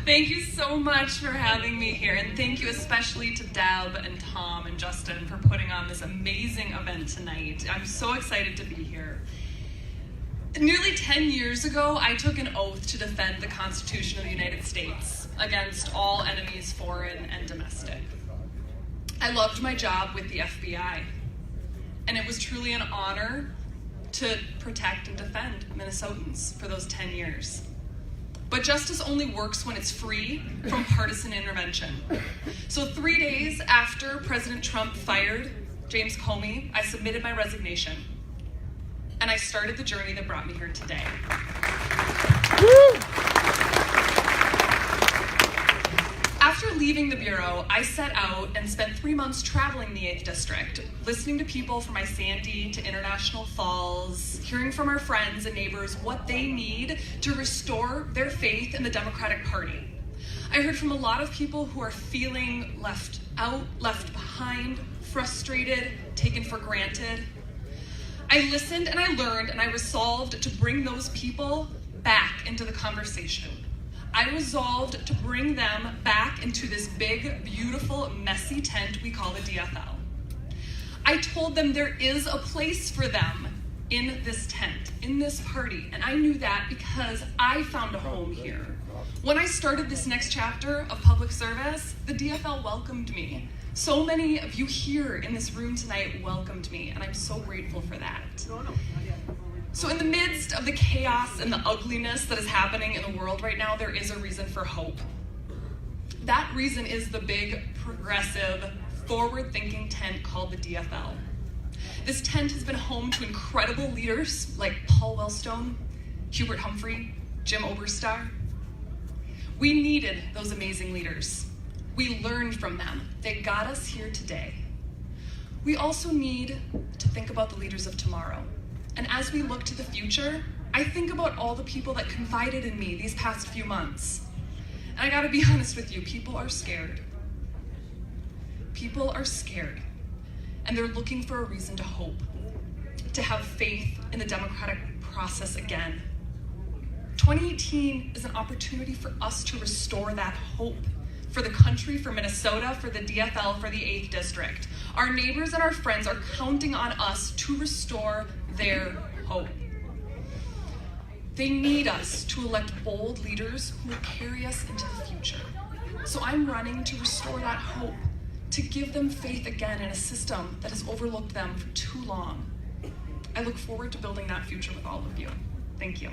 Thank you so much for having me here, and thank you especially to Deb and Tom and Justin for putting on this amazing event tonight. I'm so excited to be here. Nearly 10 years ago, I took an oath to defend the Constitution of the United States against all enemies, foreign and domestic. I loved my job with the FBI, and it was truly an honor to protect and defend Minnesotans for those 10 years. But justice only works when it's free from partisan intervention. So 3 days after President Trump fired James Comey, I submitted my resignation. And I started the journey that brought me here today. After leaving the Bureau, I set out and spent 3 months traveling the 8th District, listening to people from Isanti to International Falls, hearing from our friends and neighbors what they need to restore their faith in the Democratic Party. I heard from a lot of people who are feeling left out, left behind, frustrated, taken for granted. I listened and I learned, and I resolved to bring those people back into the conversation. I resolved to bring them back into this big, beautiful, messy tent we call the DFL. I told them there is a place for them in this tent, in this party, and I knew that because I found a home here. When I started this next chapter of public service, the DFL welcomed me. So many of you here in this room tonight welcomed me, and I'm so grateful for that. So in the midst of the chaos and the ugliness that is happening in the world right now, there is a reason for hope. That reason is the big, progressive, forward-thinking tent called the DFL. This tent has been home to incredible leaders like Paul Wellstone, Hubert Humphrey, Jim Oberstar. We needed those amazing leaders. We learned from them. They got us here today. We also need to think about the leaders of tomorrow. And as we look to the future, I think about all the people that confided in me these past few months. And I gotta be honest with you, people are scared. People are scared. And they're looking for a reason to hope, to have faith in the democratic process again. 2018 is an opportunity for us to restore that hope. For the country, for Minnesota, for the DFL, for the 8th District. Our neighbors and our friends are counting on us to restore their hope. They need us to elect bold leaders who will carry us into the future. So I'm running to restore that hope, to give them faith again in a system that has overlooked them for too long. I look forward to building that future with all of you. Thank you.